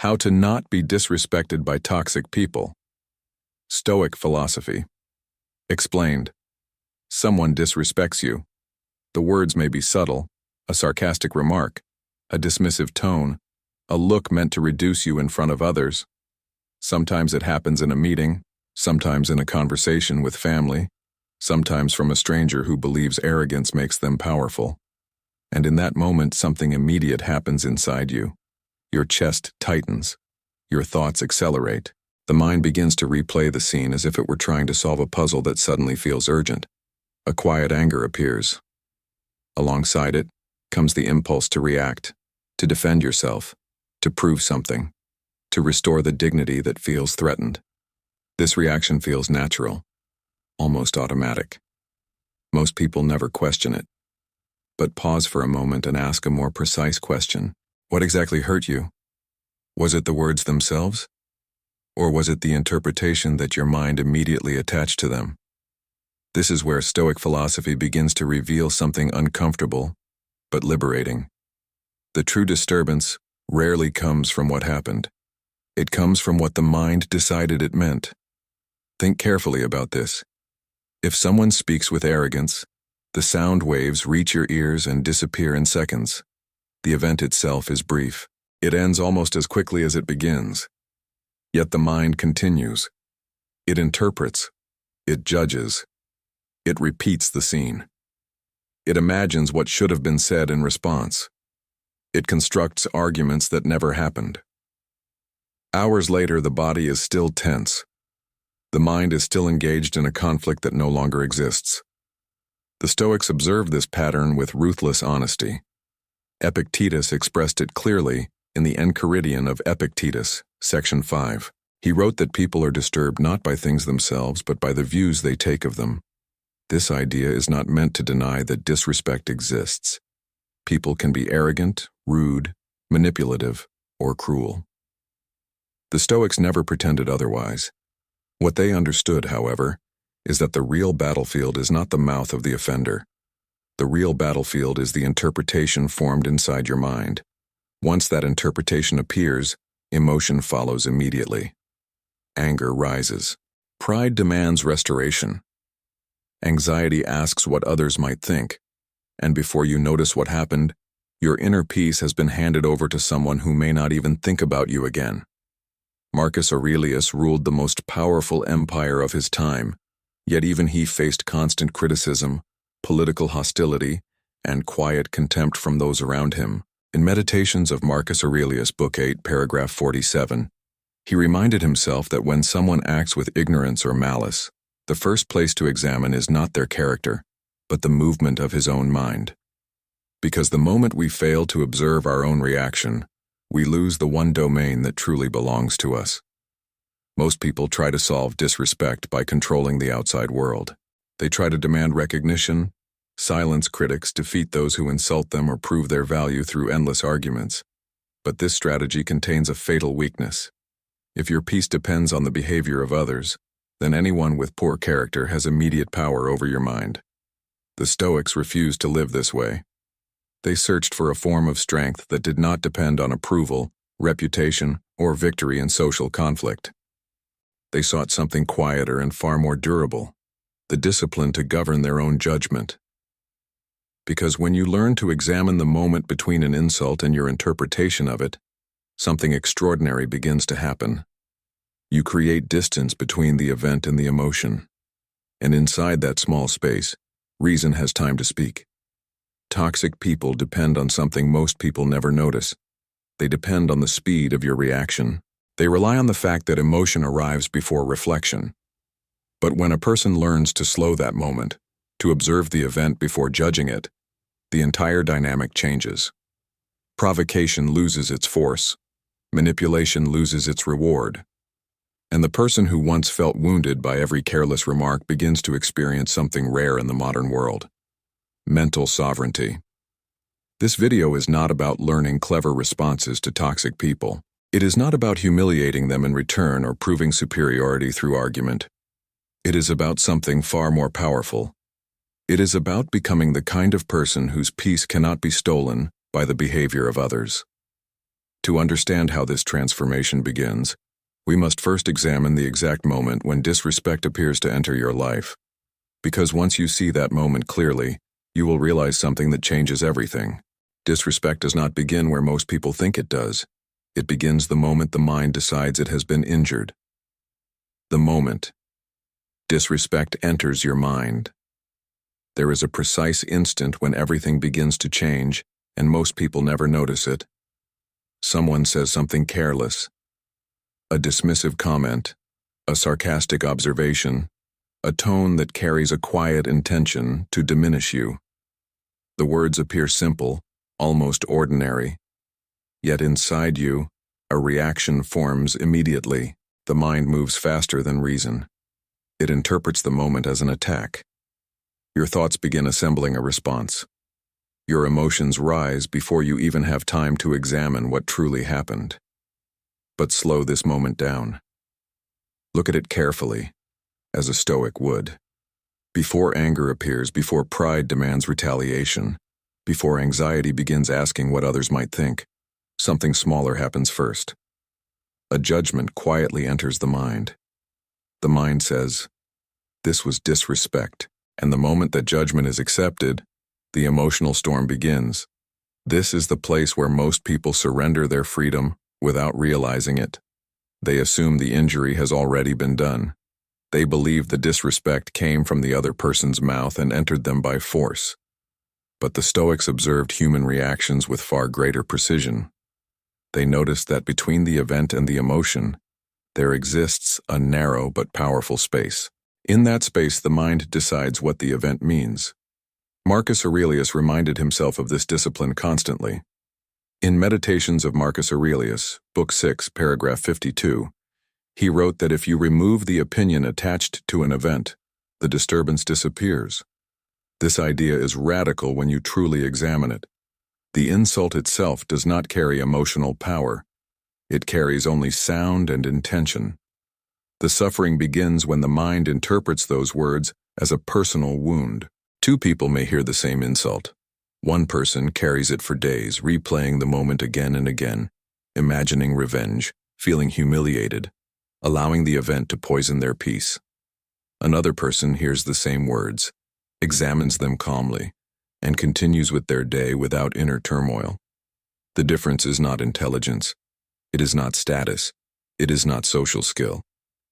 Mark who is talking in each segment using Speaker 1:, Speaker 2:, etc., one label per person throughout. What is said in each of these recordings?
Speaker 1: How to not be disrespected by toxic people. Stoic Philosophy Explained. Someone disrespects you. The words may be subtle, a sarcastic remark, a dismissive tone, a look meant to reduce you in front of others. Sometimes it happens in a meeting, sometimes in a conversation with family, sometimes from a stranger who believes arrogance makes them powerful. And in that moment, something immediate happens inside you. Your chest tightens. Your thoughts accelerate. The mind begins to replay the scene as if it were trying to solve a puzzle that suddenly feels urgent. A quiet anger appears. Alongside it comes the impulse to react, to defend yourself, to prove something, to restore the dignity that feels threatened. This reaction feels natural, almost automatic. Most people never question it. But pause for a moment and ask a more precise question. What exactly hurt you? Was it the words themselves? Or was it the interpretation that your mind immediately attached to them? This is where Stoic philosophy begins to reveal something uncomfortable, but liberating. The true disturbance rarely comes from what happened. It comes from what the mind decided it meant. Think carefully about this. If someone speaks with arrogance, the sound waves reach your ears and disappear in seconds. The event itself is brief. It ends almost as quickly as it begins. Yet the mind continues. It interprets. It judges. It repeats the scene. It imagines what should have been said in response. It constructs arguments that never happened. Hours later, the body is still tense. The mind is still engaged in a conflict that no longer exists. The Stoics observed this pattern with ruthless honesty. Epictetus expressed it clearly in the Enchiridion of Epictetus, section 5. He wrote that people are disturbed not by things themselves but by the views they take of them. This idea is not meant to deny that disrespect exists. People can be arrogant, rude, manipulative, or cruel. The Stoics never pretended otherwise. What they understood, however, is that the real battlefield is not the mouth of the offender. The real battlefield is the interpretation formed inside your mind. Once that interpretation appears, emotion follows immediately. Anger rises. Pride demands restoration. Anxiety asks what others might think. And before you notice what happened, your inner peace has been handed over to someone who may not even think about you again. Marcus Aurelius ruled the most powerful empire of his time, yet even he faced constant criticism, political hostility, and quiet contempt from those around him. In Meditations of Marcus Aurelius, Book 8, paragraph 47, he reminded himself that when someone acts with ignorance or malice, the first place to examine is not their character, but the movement of his own mind. Because the moment we fail to observe our own reaction, we lose the one domain that truly belongs to us. Most people try to solve disrespect by controlling the outside world. They try to demand recognition, silence critics, defeat those who insult them, or prove their value through endless arguments. But this strategy contains a fatal weakness. If your peace depends on the behavior of others, then anyone with poor character has immediate power over your mind. The Stoics refused to live this way. They searched for a form of strength that did not depend on approval, reputation, or victory in social conflict. They sought something quieter and far more durable, the discipline to govern their own judgment. Because when you learn to examine the moment between an insult and your interpretation of it, something extraordinary begins to happen. You create distance between the event and the emotion. And inside that small space, reason has time to speak. Toxic people depend on something most people never notice. They depend on the speed of your reaction. They rely on the fact that emotion arrives before reflection. But when a person learns to slow that moment, to observe the event before judging it, the entire dynamic changes. Provocation loses its force. Manipulation loses its reward. And the person who once felt wounded by every careless remark begins to experience something rare in the modern world: mental sovereignty. This video is not about learning clever responses to toxic people. It is not about humiliating them in return or proving superiority through argument. It is about something far more powerful. It is about becoming the kind of person whose peace cannot be stolen by the behavior of others. To understand how this transformation begins, we must first examine the exact moment when disrespect appears to enter your life. Because once you see that moment clearly, you will realize something that changes everything. Disrespect does not begin where most people think it does. It begins the moment the mind decides it has been injured. The moment disrespect enters your mind. There is a precise instant when everything begins to change, and most people never notice it. Someone says something careless, a dismissive comment, a sarcastic observation, a tone that carries a quiet intention to diminish you. The words appear simple, almost ordinary. Yet inside you, a reaction forms immediately. The mind moves faster than reason. It interprets the moment as an attack. Your thoughts begin assembling a response. Your emotions rise before you even have time to examine what truly happened. But slow this moment down. Look at it carefully, as a Stoic would. Before anger appears, before pride demands retaliation, before anxiety begins asking what others might think, something smaller happens first. A judgment quietly enters the mind. The mind says, "This was disrespect," and the moment that judgment is accepted, the emotional storm begins. This is the place where most people surrender their freedom without realizing it. They assume the injury has already been done. They believe the disrespect came from the other person's mouth and entered them by force. But the Stoics observed human reactions with far greater precision. They noticed that between the event and the emotion, there exists a narrow but powerful space. In that space, the mind decides what the event means. Marcus Aurelius reminded himself of this discipline constantly. In Meditations of Marcus Aurelius, Book 6, paragraph 52, he wrote that if you remove the opinion attached to an event, the disturbance disappears. This idea is radical when you truly examine it. The insult itself does not carry emotional power. It carries only sound and intention. The suffering begins when the mind interprets those words as a personal wound. Two people may hear the same insult. One person carries it for days, replaying the moment again and again, imagining revenge, feeling humiliated, allowing the event to poison their peace. Another person hears the same words, examines them calmly, and continues with their day without inner turmoil. The difference is not intelligence. It is not status. It is not social skill.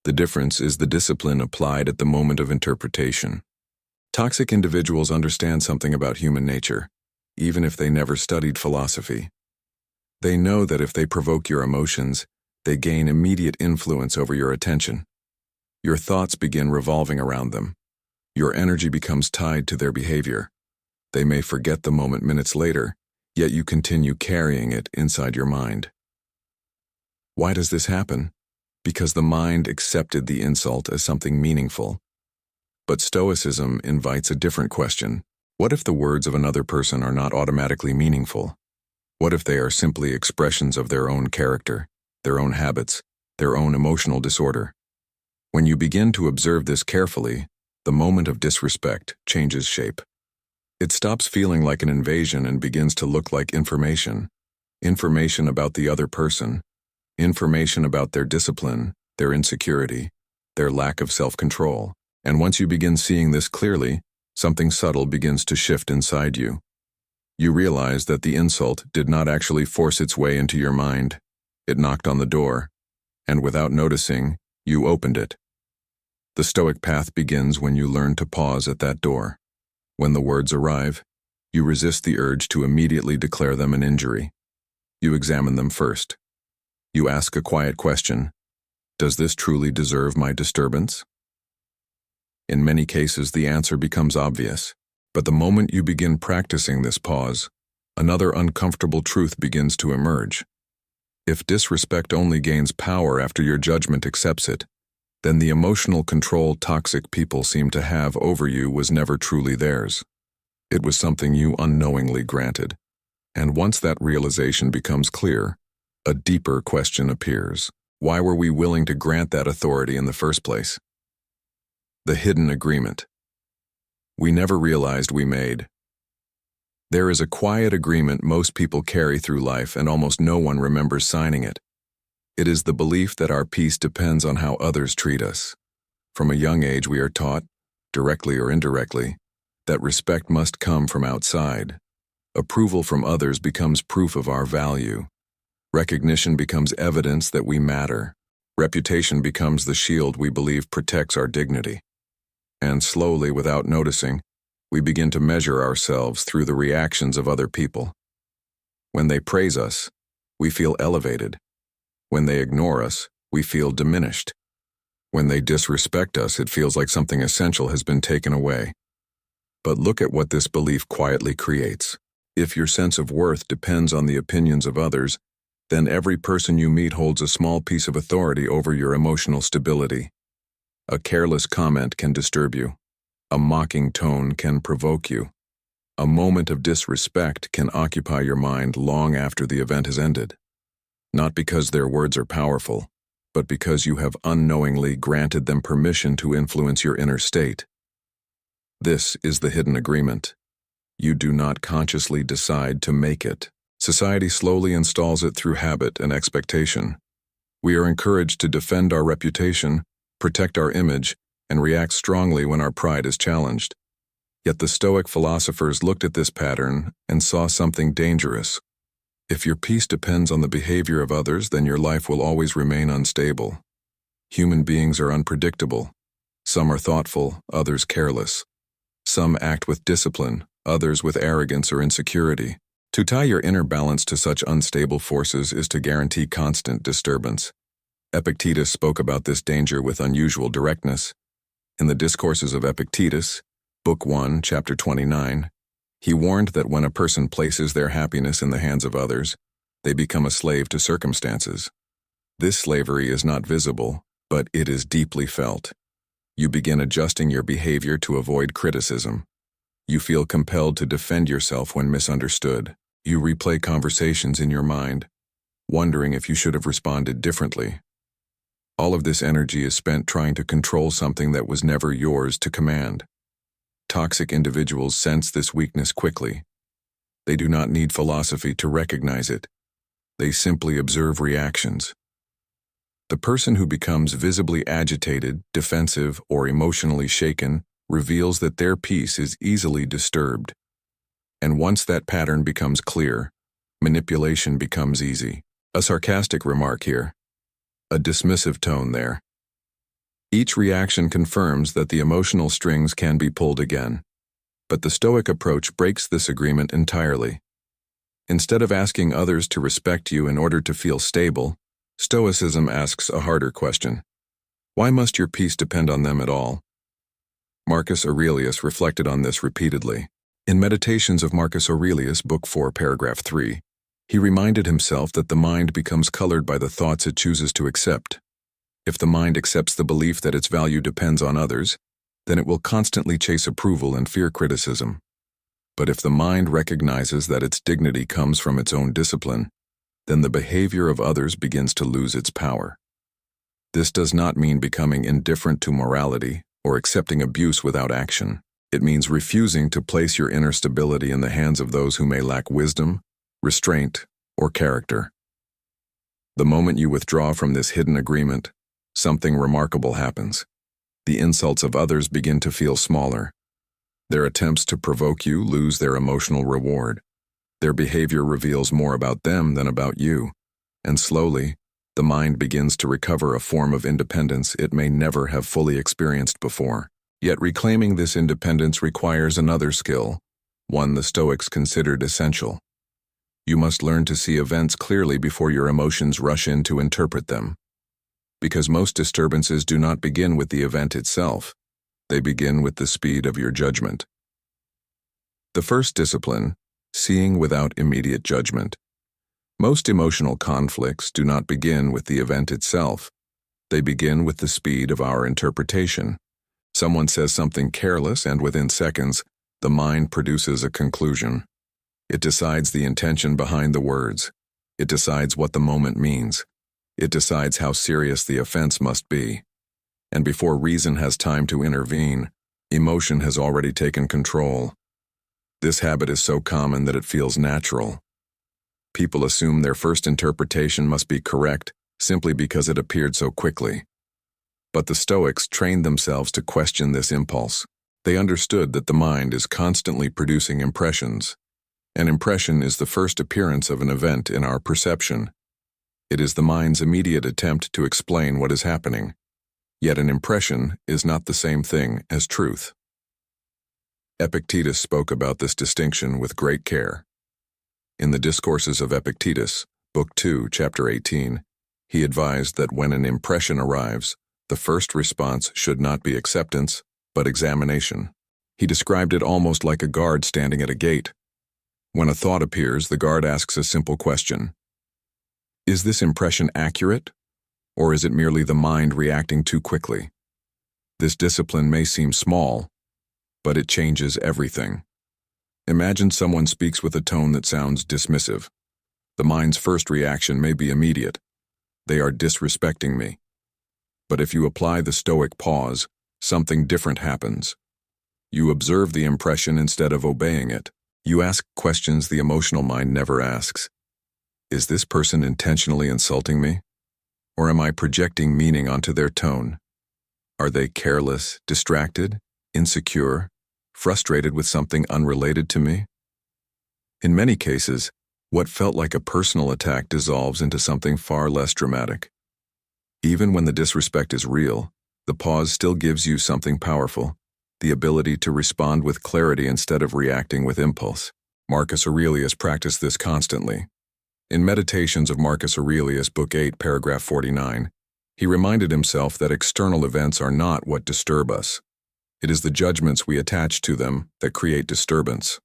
Speaker 1: The difference is the discipline applied at the moment of interpretation. Toxic individuals understand something about human nature, even if they never studied philosophy. They know that if they provoke your emotions, they gain immediate influence over your attention. Your thoughts begin revolving around them. Your energy becomes tied to their behavior. They may forget the moment minutes later, yet you continue carrying it inside your mind. Why does this happen? Because the mind accepted the insult as something meaningful. But Stoicism invites a different question. What if the words of another person are not automatically meaningful? What if they are simply expressions of their own character, their own habits, their own emotional disorder? When you begin to observe this carefully, the moment of disrespect changes shape. It stops feeling like an invasion and begins to look like information. Information about the other person. Information about their discipline, their insecurity, their lack of self-control. And once you begin seeing this clearly, something subtle begins to shift inside you. You realize that the insult did not actually force its way into your mind. It knocked on the door, and without noticing, you opened it. The Stoic path begins when you learn to pause at that door. When the words arrive, you resist the urge to immediately declare them an injury. You examine them first. You ask a quiet question. Does this truly deserve my disturbance? In many cases, the answer becomes obvious. But the moment you begin practicing this pause, another uncomfortable truth begins to emerge. If disrespect only gains power after your judgment accepts it, then the emotional control toxic people seem to have over you was never truly theirs. It was something you unknowingly granted. And once that realization becomes clear, a deeper question appears. Why were we willing to grant that authority in the first place? The hidden agreement. We never realized we made. There is a quiet agreement most people carry through life and almost no one remembers signing it. It is the belief that our peace depends on how others treat us. From a young age we are taught, directly or indirectly, that respect must come from outside. Approval from others becomes proof of our value. Recognition becomes evidence that we matter. Reputation becomes the shield we believe protects our dignity. And slowly, without noticing, we begin to measure ourselves through the reactions of other people. When they praise us, we feel elevated. When they ignore us, we feel diminished. When they disrespect us, it feels like something essential has been taken away. But look at what this belief quietly creates. If your sense of worth depends on the opinions of others, then every person you meet holds a small piece of authority over your emotional stability. A careless comment can disturb you. A mocking tone can provoke you. A moment of disrespect can occupy your mind long after the event has ended. Not because their words are powerful, but because you have unknowingly granted them permission to influence your inner state. This is the hidden agreement. You do not consciously decide to make it. Society slowly installs it through habit and expectation. We are encouraged to defend our reputation, protect our image, and react strongly when our pride is challenged. Yet the Stoic philosophers looked at this pattern and saw something dangerous. If your peace depends on the behavior of others, then your life will always remain unstable. Human beings are unpredictable. Some are thoughtful, others careless. Some act with discipline, others with arrogance or insecurity. To tie your inner balance to such unstable forces is to guarantee constant disturbance. Epictetus spoke about this danger with unusual directness. In the Discourses of Epictetus, Book 1, Chapter 29, he warned that when a person places their happiness in the hands of others, they become a slave to circumstances. This slavery is not visible, but it is deeply felt. You begin adjusting your behavior to avoid criticism. You feel compelled to defend yourself when misunderstood. You replay conversations in your mind, wondering if you should have responded differently. All of this energy is spent trying to control something that was never yours to command. Toxic individuals sense this weakness quickly. They do not need philosophy to recognize it. They simply observe reactions. The person who becomes visibly agitated, defensive, or emotionally shaken reveals that their peace is easily disturbed. And once that pattern becomes clear, manipulation becomes easy. A sarcastic remark here. A dismissive tone there. Each reaction confirms that the emotional strings can be pulled again. But the Stoic approach breaks this agreement entirely. Instead of asking others to respect you in order to feel stable, Stoicism asks a harder question. Why must your peace depend on them at all? Marcus Aurelius reflected on this repeatedly. In Meditations of Marcus Aurelius, Book 4, Paragraph 3, he reminded himself that the mind becomes colored by the thoughts it chooses to accept. If the mind accepts the belief that its value depends on others, then it will constantly chase approval and fear criticism. But if the mind recognizes that its dignity comes from its own discipline, then the behavior of others begins to lose its power. This does not mean becoming indifferent to morality or accepting abuse without action. It means refusing to place your inner stability in the hands of those who may lack wisdom, restraint, or character. The moment you withdraw from this hidden agreement, something remarkable happens. The insults of others begin to feel smaller. Their attempts to provoke you lose their emotional reward. Their behavior reveals more about them than about you, and slowly, the mind begins to recover a form of independence it may never have fully experienced before. Yet reclaiming this independence requires another skill, one the Stoics considered essential. You must learn to see events clearly before your emotions rush in to interpret them. Because most disturbances do not begin with the event itself, they begin with the speed of your judgment. The first discipline, seeing without immediate judgment. Most emotional conflicts do not begin with the event itself. They begin with the speed of our interpretation. Someone says something careless, and within seconds, the mind produces a conclusion. It decides the intention behind the words. It decides what the moment means. It decides how serious the offense must be. And before reason has time to intervene, emotion has already taken control. This habit is so common that it feels natural. People assume their first interpretation must be correct simply because it appeared so quickly. But the Stoics trained themselves to question this impulse. They understood that the mind is constantly producing impressions. An impression is the first appearance of an event in our perception. It is the mind's immediate attempt to explain what is happening. Yet an impression is not the same thing as truth. Epictetus spoke about this distinction with great care. In the Discourses of Epictetus, Book 2, Chapter 18, he advised that when an impression arrives, the first response should not be acceptance, but examination. He described it almost like a guard standing at a gate. When a thought appears, the guard asks a simple question. Is this impression accurate, or is it merely the mind reacting too quickly? This discipline may seem small, but it changes everything. Imagine someone speaks with a tone that sounds dismissive. The mind's first reaction may be immediate. They are disrespecting me. But if you apply the Stoic pause, something different happens. You observe the impression instead of obeying it. You ask questions the emotional mind never asks. Is this person intentionally insulting me? Or am I projecting meaning onto their tone? Are they careless, distracted, insecure, frustrated with something unrelated to me? In many cases, what felt like a personal attack dissolves into something far less dramatic. Even when the disrespect is real, the pause still gives you something powerful, the ability to respond with clarity instead of reacting with impulse. Marcus Aurelius practiced this constantly. In Meditations of Marcus Aurelius, Book 8, Paragraph 49, he reminded himself that external events are not what disturb us. It is the judgments we attach to them that create disturbance.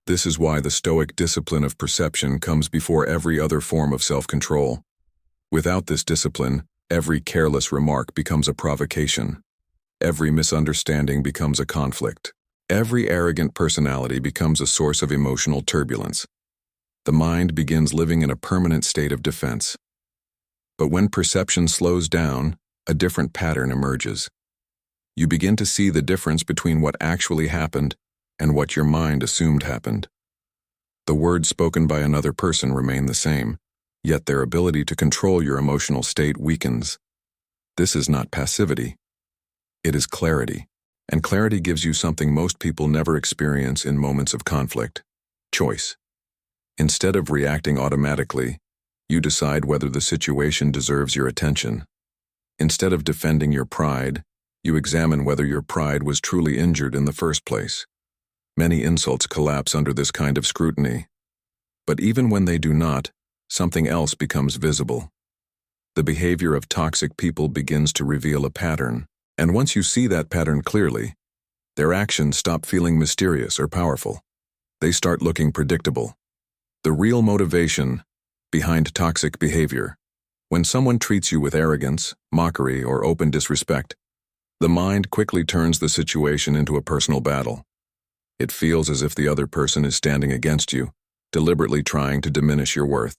Speaker 1: This is why the Stoic discipline of perception comes before every other form of self-control. Without this discipline, every careless remark becomes a provocation. Every misunderstanding becomes a conflict. Every arrogant personality becomes a source of emotional turbulence. The mind begins living in a permanent state of defense. But when perception slows down, a different pattern emerges. You begin to see the difference between what actually happened and what your mind assumed happened. The words spoken by another person remain the same, yet their ability to control your emotional state weakens. This is not passivity. It is clarity, and clarity gives you something most people never experience in moments of conflict: choice. Instead of reacting automatically, you decide whether the situation deserves your attention. Instead of defending your pride, you examine whether your pride was truly injured in the first place. Many insults collapse under this kind of scrutiny. But even when they do not, something else becomes visible. The behavior of toxic people begins to reveal a pattern. And once you see that pattern clearly, their actions stop feeling mysterious or powerful. They start looking predictable. The real motivation behind toxic behavior. When someone treats you with arrogance, mockery, or open disrespect, the mind quickly turns the situation into a personal battle. It feels as if the other person is standing against you, deliberately trying to diminish your worth.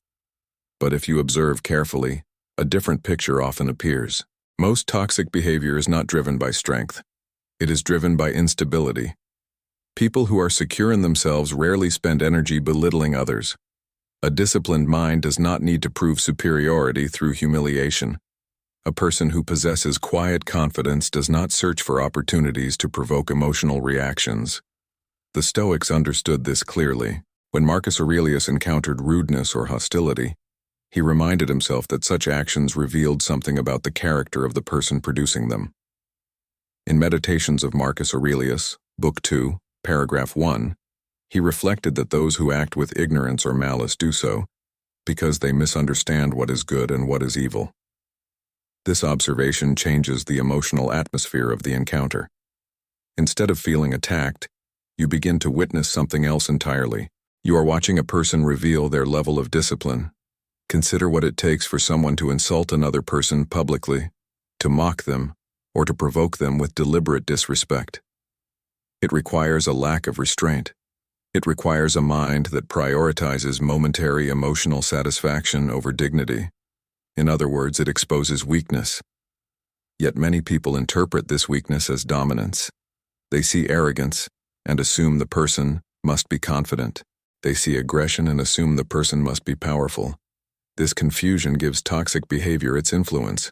Speaker 1: But if you observe carefully, a different picture often appears. Most toxic behavior is not driven by strength. It is driven by instability. People who are secure in themselves rarely spend energy belittling others. A disciplined mind does not need to prove superiority through humiliation. A person who possesses quiet confidence does not search for opportunities to provoke emotional reactions. The Stoics understood this clearly. When Marcus Aurelius encountered rudeness or hostility, he reminded himself that such actions revealed something about the character of the person producing them. In Meditations of Marcus Aurelius, Book 2, Paragraph 1, he reflected that those who act with ignorance or malice do so because they misunderstand what is good and what is evil. This observation changes the emotional atmosphere of the encounter. Instead of feeling attacked, you begin to witness something else entirely. You are watching a person reveal their level of discipline. Consider what it takes for someone to insult another person publicly, to mock them, or to provoke them with deliberate disrespect. It requires a lack of restraint. It requires a mind that prioritizes momentary emotional satisfaction over dignity. In other words, it exposes weakness. Yet many people interpret this weakness as dominance. They see arrogance and assume the person, must be confident. They see aggression and assume the person must be powerful. This confusion gives toxic behavior its influence.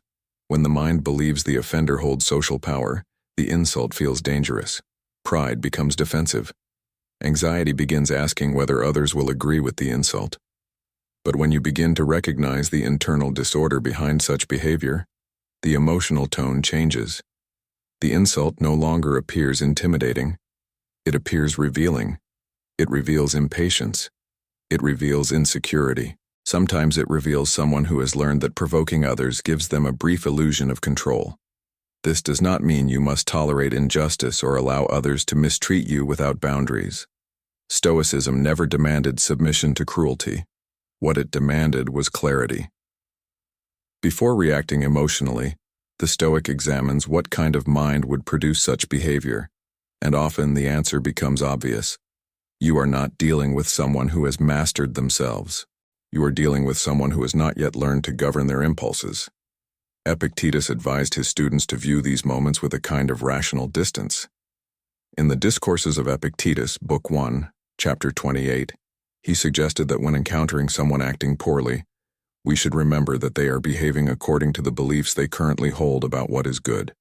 Speaker 1: When the mind believes the offender holds social power, the insult feels dangerous. Pride becomes defensive. Anxiety begins asking whether others will agree with the insult. But when you begin to recognize the internal disorder behind such behavior, the emotional tone changes. The insult no longer appears intimidating. It appears revealing. It reveals impatience. It reveals insecurity. Sometimes it reveals someone who has learned that provoking others gives them a brief illusion of control. This does not mean you must tolerate injustice or allow others to mistreat you without boundaries. Stoicism never demanded submission to cruelty. What it demanded was clarity. Before reacting emotionally, the Stoic examines what kind of mind would produce such behavior, and often the answer becomes obvious. You are not dealing with someone who has mastered themselves. You are dealing with someone who has not yet learned to govern their impulses. Epictetus advised his students to view these moments with a kind of rational distance. In the Discourses of Epictetus, Book 1, Chapter 28, he suggested that when encountering someone acting poorly, we should remember that they are behaving according to the beliefs they currently hold about what is good.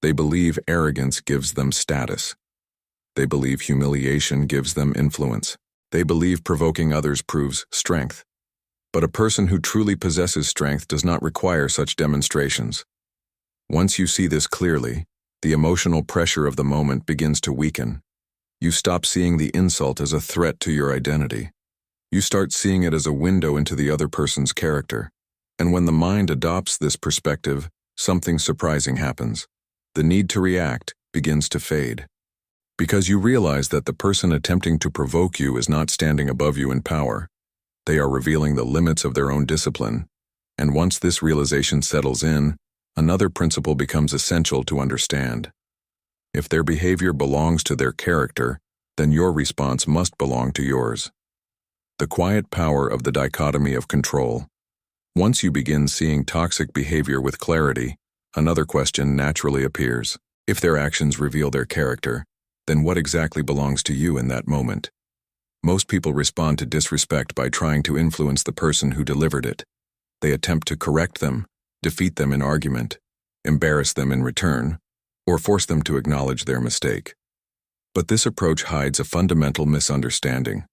Speaker 1: They believe arrogance gives them status. They believe humiliation gives them influence. They believe provoking others proves strength. But a person who truly possesses strength does not require such demonstrations. Once you see this clearly, the emotional pressure of the moment begins to weaken. You stop seeing the insult as a threat to your identity. You start seeing it as a window into the other person's character. And when the mind adopts this perspective, something surprising happens. The need to react begins to fade. Because you realize that the person attempting to provoke you is not standing above you in power. They are revealing the limits of their own discipline. And once this realization settles in, another principle becomes essential to understand. If their behavior belongs to their character, then your response must belong to yours. The quiet power of the dichotomy of control. Once you begin seeing toxic behavior with clarity, another question naturally appears. If their actions reveal their character, then what exactly belongs to you in that moment? Most people respond to disrespect by trying to influence the person who delivered it. They attempt to correct them, defeat them in argument, embarrass them in return, or force them to acknowledge their mistake. But this approach hides a fundamental misunderstanding.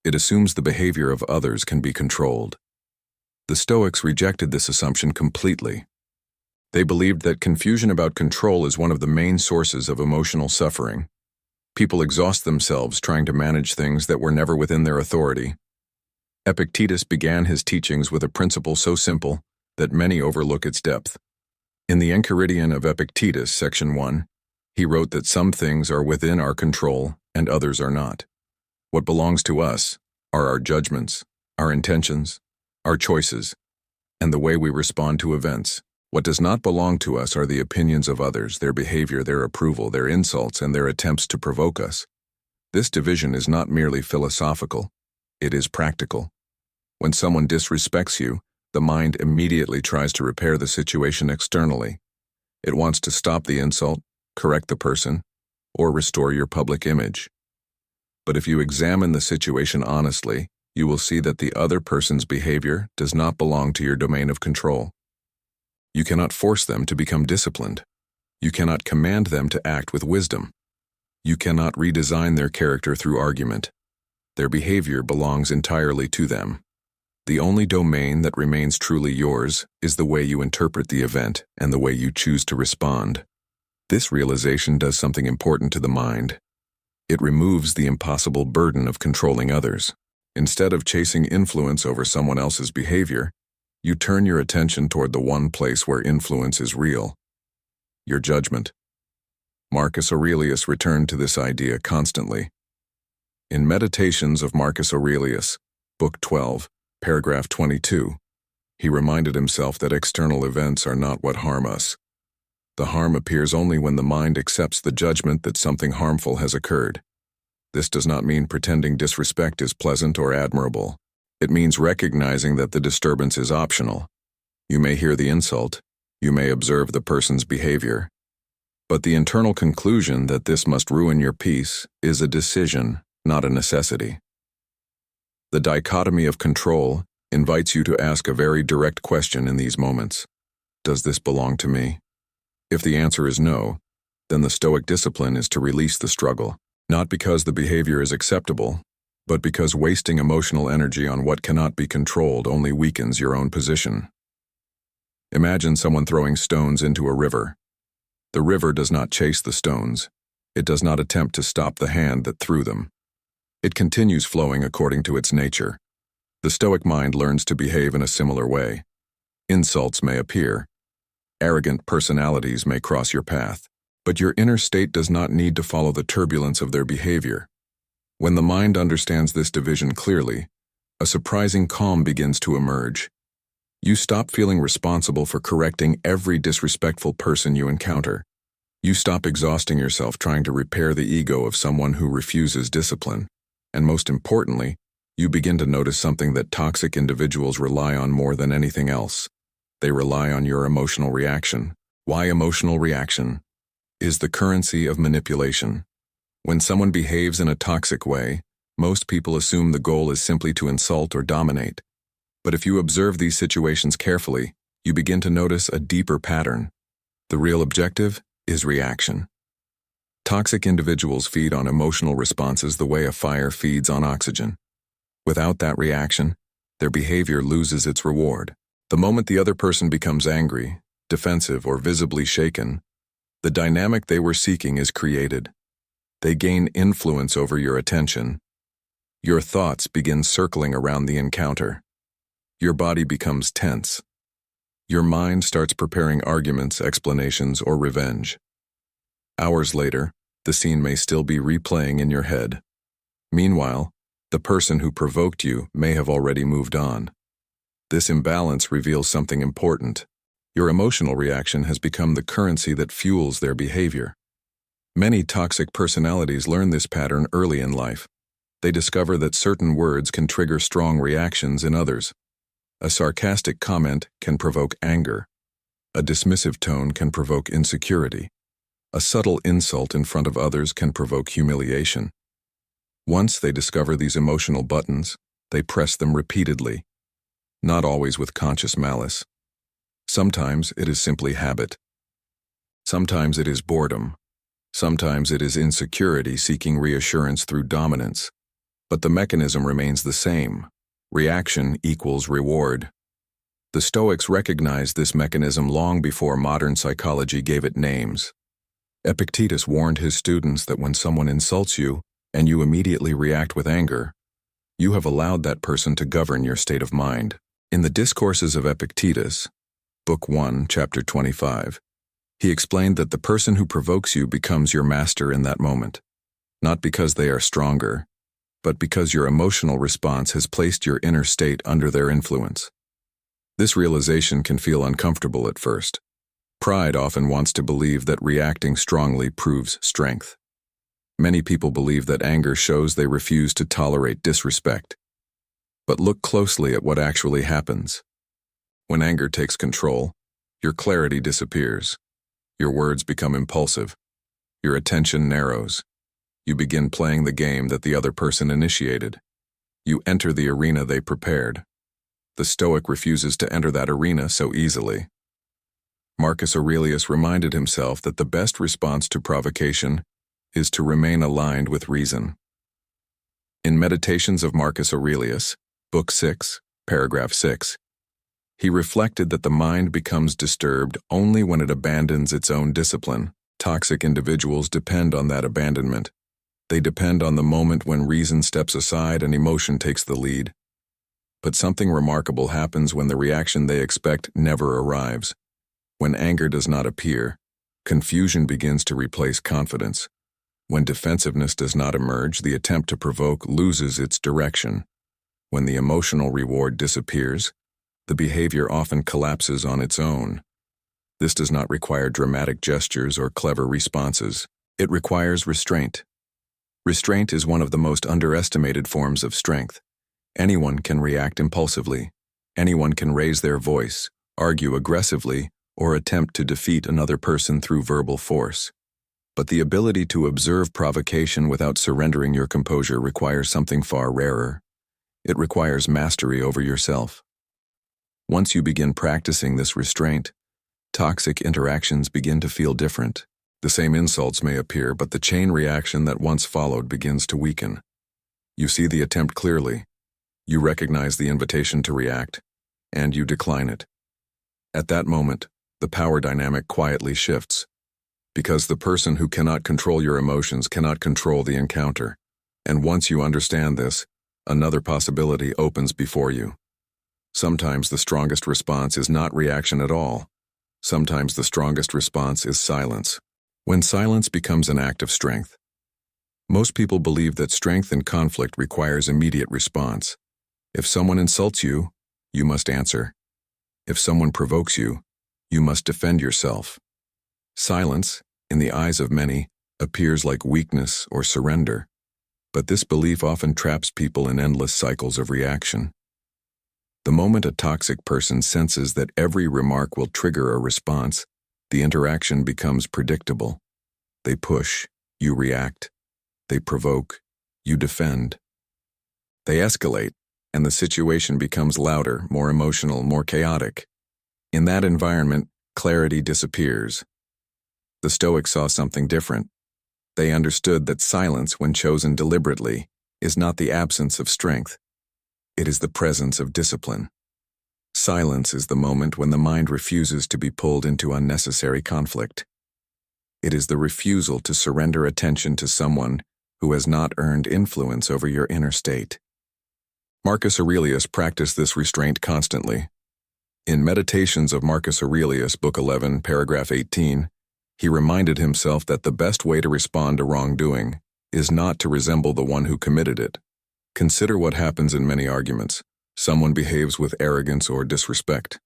Speaker 1: It assumes the behavior of others can be controlled. The Stoics rejected this assumption completely. They believed that confusion about control is one of the main sources of emotional suffering. People exhaust themselves trying to manage things that were never within their authority. Epictetus began his teachings with a principle so simple that many overlook its depth. In the Enchiridion of Epictetus, section 1, he wrote that some things are within our control and others are not. What belongs to us are our judgments, our intentions, our choices, and the way we respond to events. What does not belong to us are the opinions of others, their behavior, their approval, their insults, and their attempts to provoke us. This division is not merely philosophical, it is practical. When someone disrespects you, the mind immediately tries to repair the situation externally. It wants to stop the insult, correct the person, or restore your public image. But if you examine the situation honestly, you will see that the other person's behavior does not belong to your domain of control. You cannot force them to become disciplined. You cannot command them to act with wisdom. You cannot redesign their character through argument. Their behavior belongs entirely to them. The only domain that remains truly yours is the way you interpret the event and the way you choose to respond. This realization does something important to the mind. It removes the impossible burden of controlling others. Instead of chasing influence over someone else's behavior, you turn your attention toward the one place where influence is real: your judgment. Marcus Aurelius returned to this idea constantly. In Meditations of Marcus Aurelius, Book 12, Paragraph 22, he reminded himself that external events are not what harm us. The harm appears only when the mind accepts the judgment that something harmful has occurred. This does not mean pretending disrespect is pleasant or admirable. It means recognizing that the disturbance is optional. You may hear the insult, you may observe the person's behavior, but the internal conclusion that this must ruin your peace is a decision, not a necessity. The dichotomy of control invites you to ask a very direct question in these moments. Does this belong to me? If the answer is no, then the Stoic discipline is to release the struggle, not because the behavior is acceptable, but because wasting emotional energy on what cannot be controlled only weakens your own position. Imagine someone throwing stones into a river. The river does not chase the stones. It does not attempt to stop the hand that threw them. It continues flowing according to its nature. The Stoic mind learns to behave in a similar way. Insults may appear. Arrogant personalities may cross your path, but your inner state does not need to follow the turbulence of their behavior. When the mind understands this division clearly, a surprising calm begins to emerge. You stop feeling responsible for correcting every disrespectful person you encounter. You stop exhausting yourself trying to repair the ego of someone who refuses discipline. And most importantly, you begin to notice something that toxic individuals rely on more than anything else. They rely on your emotional reaction. Why emotional reaction? Is the currency of manipulation. When someone behaves in a toxic way, most people assume the goal is simply to insult or dominate. But if you observe these situations carefully, you begin to notice a deeper pattern. The real objective is reaction. Toxic individuals feed on emotional responses the way a fire feeds on oxygen. Without that reaction, their behavior loses its reward. The moment the other person becomes angry, defensive, or visibly shaken, the dynamic they were seeking is created. They gain influence over your attention. Your thoughts begin circling around the encounter. Your body becomes tense. Your mind starts preparing arguments, explanations, or revenge. Hours later, the scene may still be replaying in your head. Meanwhile, the person who provoked you may have already moved on. This imbalance reveals something important. Your emotional reaction has become the currency that fuels their behavior. Many toxic personalities learn this pattern early in life. They discover that certain words can trigger strong reactions in others. A sarcastic comment can provoke anger. A dismissive tone can provoke insecurity. A subtle insult in front of others can provoke humiliation. Once they discover these emotional buttons, they press them repeatedly, not always with conscious malice. Sometimes it is simply habit. Sometimes it is boredom. Sometimes it is insecurity seeking reassurance through dominance. But the mechanism remains the same. Reaction equals reward. The Stoics recognized this mechanism long before modern psychology gave it names. Epictetus warned his students that when someone insults you and you immediately react with anger, you have allowed that person to govern your state of mind. In the Discourses of Epictetus, Book 1, Chapter 25, he explained that the person who provokes you becomes your master in that moment, not because they are stronger, but because your emotional response has placed your inner state under their influence. This realization can feel uncomfortable at first. Pride often wants to believe that reacting strongly proves strength. Many people believe that anger shows they refuse to tolerate disrespect. But look closely at what actually happens. When anger takes control, your clarity disappears. Your words become impulsive. Your attention narrows. You begin playing the game that the other person initiated. You enter the arena they prepared. The Stoic refuses to enter that arena so easily. Marcus Aurelius reminded himself that the best response to provocation is to remain aligned with reason. In Meditations of Marcus Aurelius, Book 6, Paragraph 6, he reflected that the mind becomes disturbed only when it abandons its own discipline. Toxic individuals depend on that abandonment. They depend on the moment when reason steps aside and emotion takes the lead. But something remarkable happens when the reaction they expect never arrives. When anger does not appear, confusion begins to replace confidence. When defensiveness does not emerge, the attempt to provoke loses its direction. When the emotional reward disappears, the behavior often collapses on its own. This does not require dramatic gestures or clever responses. It requires restraint. Restraint is one of the most underestimated forms of strength. Anyone can react impulsively. Anyone can raise their voice, argue aggressively, or attempt to defeat another person through verbal force. But the ability to observe provocation without surrendering your composure requires something far rarer. It requires mastery over yourself. Once you begin practicing this restraint, toxic interactions begin to feel different. The same insults may appear, but the chain reaction that once followed begins to weaken. You see the attempt clearly. You recognize the invitation to react, and you decline it. At that moment, the power dynamic quietly shifts, because the person who cannot control your emotions cannot control the encounter. And once you understand this, another possibility opens before you. Sometimes the strongest response is not reaction at all. Sometimes the strongest response is silence. When silence becomes an act of strength. Most people believe that strength in conflict requires immediate response. If someone insults you, you must answer. If someone provokes you, you must defend yourself. Silence, in the eyes of many, appears like weakness or surrender, but this belief often traps people in endless cycles of reaction. The moment a toxic person senses that every remark will trigger a response, the interaction becomes predictable. They push, you react. They provoke, you defend. They escalate, and the situation becomes louder, more emotional, more chaotic. In that environment, clarity disappears. The Stoics saw something different. They understood that silence, when chosen deliberately, is not the absence of strength. It is the presence of discipline. Silence is the moment when the mind refuses to be pulled into unnecessary conflict. It is the refusal to surrender attention to someone who has not earned influence over your inner state. Marcus Aurelius practiced this restraint constantly. In Meditations of Marcus Aurelius, Book 11, paragraph 18, he reminded himself that the best way to respond to wrongdoing is not to resemble the one who committed it. Consider what happens in many arguments. Someone behaves with arrogance or disrespect.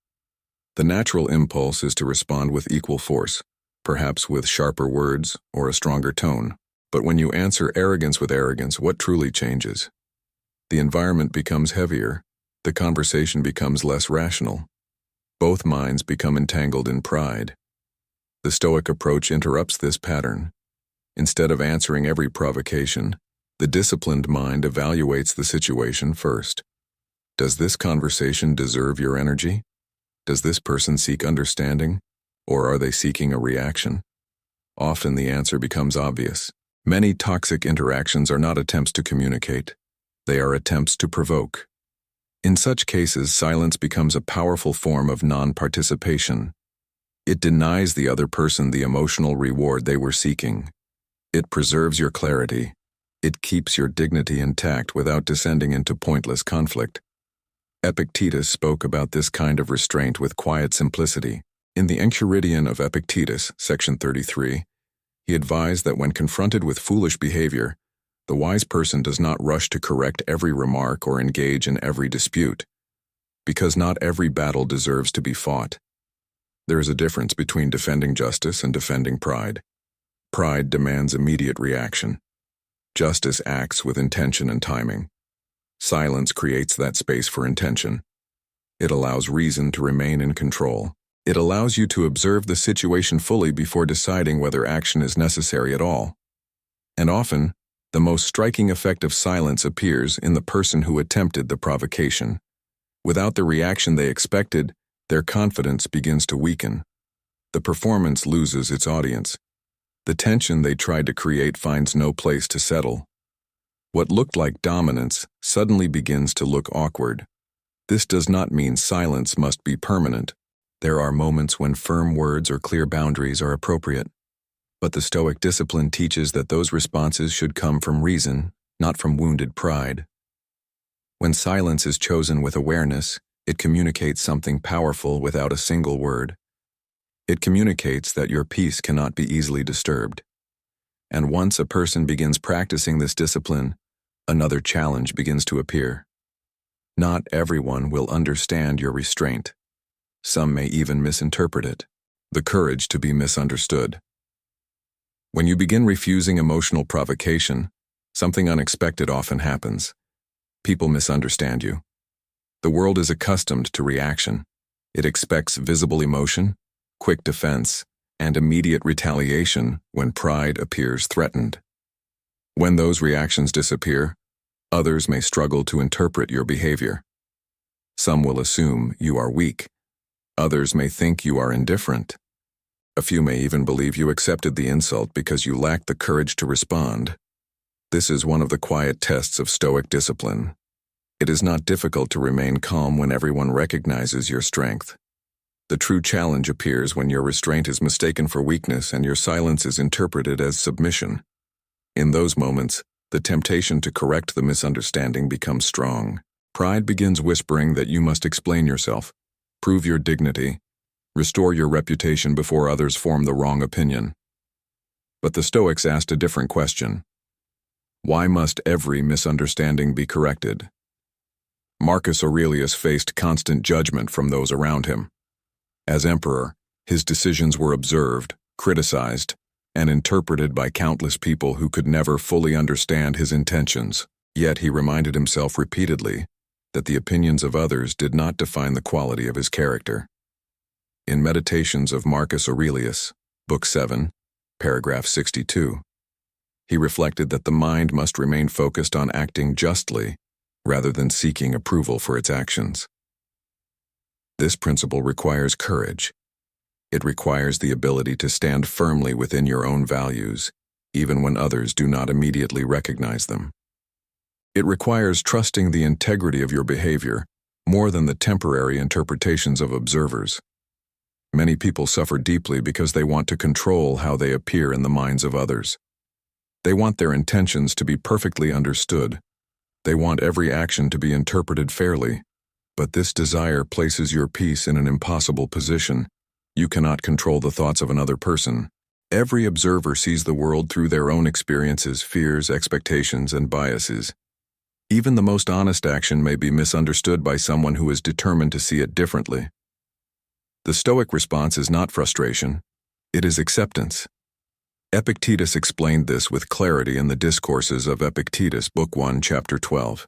Speaker 1: The natural impulse is to respond with equal force, perhaps with sharper words or a stronger tone. But when you answer arrogance with arrogance, what truly changes? The environment becomes heavier. The conversation becomes less rational. Both minds become entangled in pride. The Stoic approach interrupts this pattern. Instead of answering every provocation, the disciplined mind evaluates the situation first. Does this conversation deserve your energy? Does this person seek understanding, or are they seeking a reaction? Often the answer becomes obvious. Many toxic interactions are not attempts to communicate. They are attempts to provoke. In such cases, silence becomes a powerful form of non-participation. It denies the other person the emotional reward they were seeking. It preserves your clarity. It keeps your dignity intact without descending into pointless conflict. Epictetus spoke about this kind of restraint with quiet simplicity. In the Enchiridion of Epictetus, section 33, he advised that when confronted with foolish behavior, the wise person does not rush to correct every remark or engage in every dispute, because not every battle deserves to be fought. There is a difference between defending justice and defending pride. Pride demands immediate reaction. Justice acts with intention and timing. Silence creates that space for intention. It allows reason to remain in control. It allows you to observe the situation fully before deciding whether action is necessary at all. And often, the most striking effect of silence appears in the person who attempted the provocation. Without the reaction they expected, their confidence begins to weaken. The performance loses its audience. The tension they tried to create finds no place to settle. What looked like dominance suddenly begins to look awkward. This does not mean silence must be permanent. There are moments when firm words or clear boundaries are appropriate. But the Stoic discipline teaches that those responses should come from reason, not from wounded pride. When silence is chosen with awareness, it communicates something powerful without a single word. It communicates that your peace cannot be easily disturbed. And once a person begins practicing this discipline, another challenge begins to appear. Not everyone will understand your restraint. Some may even misinterpret it. The courage to be misunderstood. When you begin refusing emotional provocation, something unexpected often happens. People misunderstand you. The world is accustomed to reaction. It expects visible emotion, quick defense, and immediate retaliation when pride appears threatened. When those reactions disappear, others may struggle to interpret your behavior. Some will assume you are weak. Others may think you are indifferent. A few may even believe you accepted the insult because you lacked the courage to respond. This is one of the quiet tests of Stoic discipline. It is not difficult to remain calm when everyone recognizes your strength. The true challenge appears when your restraint is mistaken for weakness and your silence is interpreted as submission. In those moments, the temptation to correct the misunderstanding becomes strong. Pride begins whispering that you must explain yourself, prove your dignity, restore your reputation before others form the wrong opinion. But the Stoics asked a different question. Why must every misunderstanding be corrected? Marcus Aurelius faced constant judgment from those around him. As emperor, his decisions were observed, criticized, and interpreted by countless people who could never fully understand his intentions. Yet he reminded himself repeatedly that the opinions of others did not define the quality of his character. In Meditations of Marcus Aurelius, Book 7, paragraph 62, he reflected that the mind must remain focused on acting justly rather than seeking approval for its actions. This principle requires courage. It requires the ability to stand firmly within your own values, even when others do not immediately recognize them. It requires trusting the integrity of your behavior more than the temporary interpretations of observers. Many people suffer deeply because they want to control how they appear in the minds of others. They want their intentions to be perfectly understood. They want every action to be interpreted fairly. But this desire places your peace in an impossible position. You cannot control the thoughts of another person. Every observer sees the world through their own experiences, fears, expectations, and biases. Even the most honest action may be misunderstood by someone who is determined to see it differently. The Stoic response is not frustration, it is acceptance. Epictetus explained this with clarity in the Discourses of Epictetus, Book 1, Chapter 12.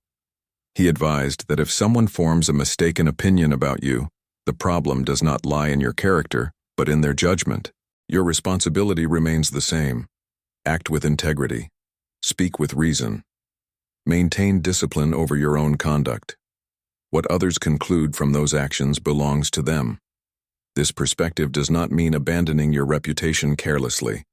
Speaker 1: He advised that if someone forms a mistaken opinion about you, the problem does not lie in your character, but in their judgment. Your responsibility remains the same. Act with integrity. Speak with reason. Maintain discipline over your own conduct. What others conclude from those actions belongs to them. This perspective does not mean abandoning your reputation carelessly.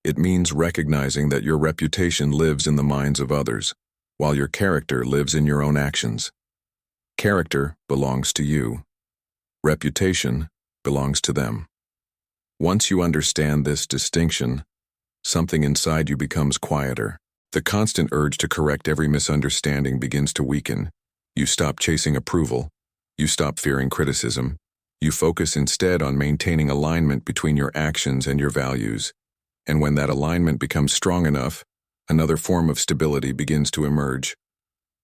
Speaker 1: It means recognizing that your reputation lives in the minds of others, while your character lives in your own actions. Character belongs to you. Reputation belongs to them. Once you understand this distinction, something inside you becomes quieter. The constant urge to correct every misunderstanding begins to weaken. You stop chasing approval. You stop fearing criticism. You focus instead on maintaining alignment between your actions and your values. And when that alignment becomes strong enough, another form of stability begins to emerge.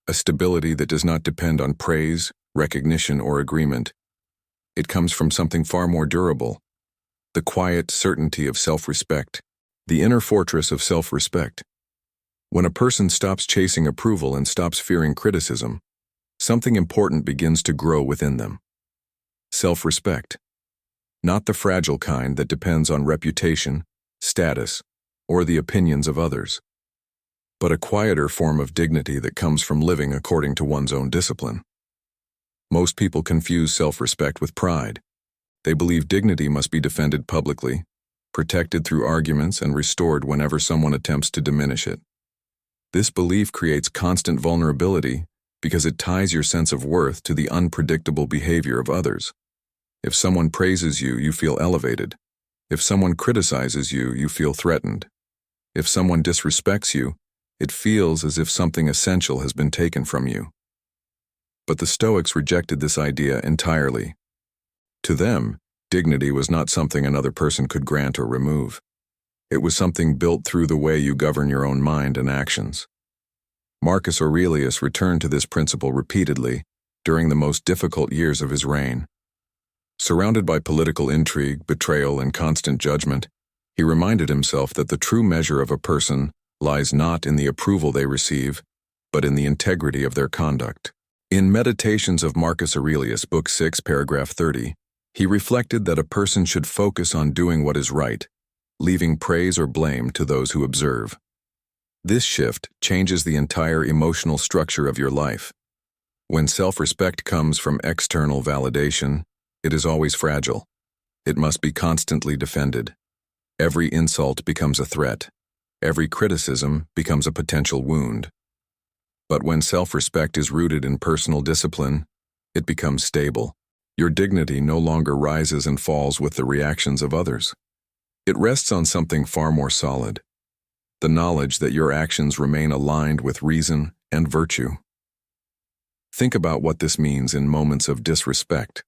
Speaker 1: A stability that does not depend on praise, recognition, or agreement. It comes from something far more durable. The quiet certainty of self-respect. The inner fortress of self-respect. When a person stops chasing approval and stops fearing criticism, something important begins to grow within them. Self-respect. Not the fragile kind that depends on reputation, status, or the opinions of others, but a quieter form of dignity that comes from living according to one's own discipline. Most people confuse self-respect with pride. They believe dignity must be defended publicly, protected through arguments, and restored whenever someone attempts to diminish it. This belief creates constant vulnerability because it ties your sense of worth to the unpredictable behavior of others. If someone praises you, you feel elevated. If someone criticizes you, you feel threatened. If someone disrespects you, it feels as if something essential has been taken from you. But the Stoics rejected this idea entirely. To them, dignity was not something another person could grant or remove. It was something built through the way you govern your own mind and actions. Marcus Aurelius returned to this principle repeatedly during the most difficult years of his reign. Surrounded by political intrigue, betrayal, and constant judgment, he reminded himself that the true measure of a person lies not in the approval they receive, but in the integrity of their conduct. In Meditations of Marcus Aurelius, Book 6, paragraph 30, He reflected that a person should focus on doing what is right, leaving praise or blame to those who observe. This shift changes the entire emotional structure of your life. When self-respect comes from external validation, it is always fragile. It must be constantly defended. Every insult becomes a threat. Every criticism becomes a potential wound. But when self-respect is rooted in personal discipline, it becomes stable. Your dignity no longer rises and falls with the reactions of others. It rests on something far more solid: the knowledge that your actions remain aligned with reason and virtue. Think about what this means in moments of disrespect.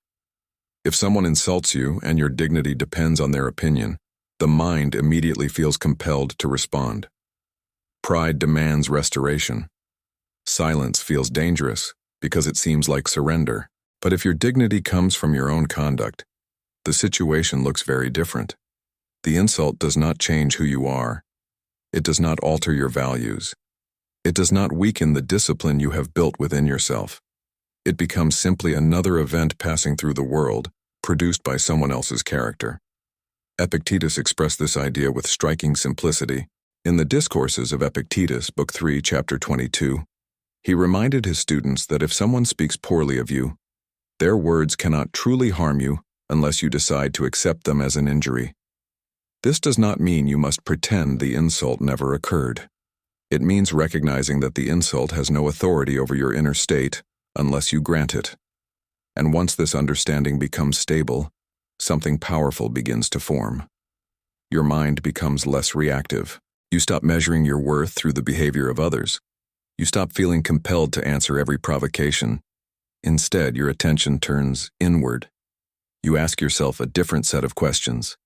Speaker 1: If someone insults you and your dignity depends on their opinion, the mind immediately feels compelled to respond. Pride demands restoration. Silence feels dangerous because it seems like surrender. But if your dignity comes from your own conduct, the situation looks very different. The insult does not change who you are. It does not alter your values. It does not weaken the discipline you have built within yourself. It becomes simply another event passing through the world, produced by someone else's character. Epictetus expressed this idea with striking simplicity. In the Discourses of Epictetus, Book 3, Chapter 22, he reminded his students that if someone speaks poorly of you, their words cannot truly harm you unless you decide to accept them as an injury. This does not mean you must pretend the insult never occurred. It means recognizing that the insult has no authority over your inner state unless you grant it. And once this understanding becomes stable, something powerful begins to form. Your mind becomes less reactive. You stop measuring your worth through the behavior of others. You stop feeling compelled to answer every provocation. Instead, your attention turns inward. You ask yourself a different set of questions.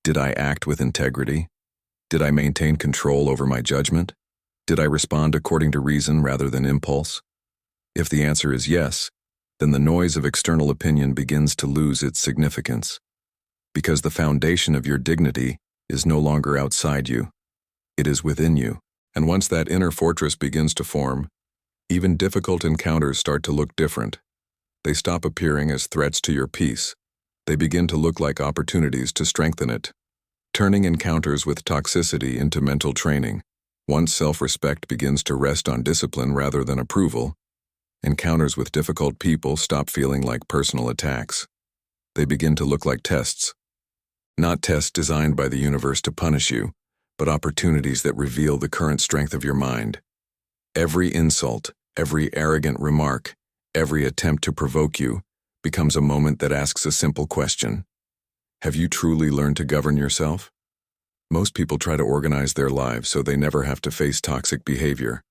Speaker 1: Did I act with integrity? Did I maintain control over my judgment? Did I respond according to reason rather than impulse? If the answer is yes, then the noise of external opinion begins to lose its significance. Because the foundation of your dignity is no longer outside you. It is within you. And once that inner fortress begins to form, even difficult encounters start to look different. They stop appearing as threats to your peace. They begin to look like opportunities to strengthen it, turning encounters with toxicity into mental training. Once self-respect begins to rest on discipline rather than approval, encounters with difficult people stop feeling like personal attacks. They begin to look like tests. Not tests designed by the universe to punish you, but opportunities that reveal the current strength of your mind. Every insult, every arrogant remark, every attempt to provoke you becomes a moment that asks a simple question. Have you truly learned to govern yourself? Most people try to organize their lives so they never have to face toxic behavior.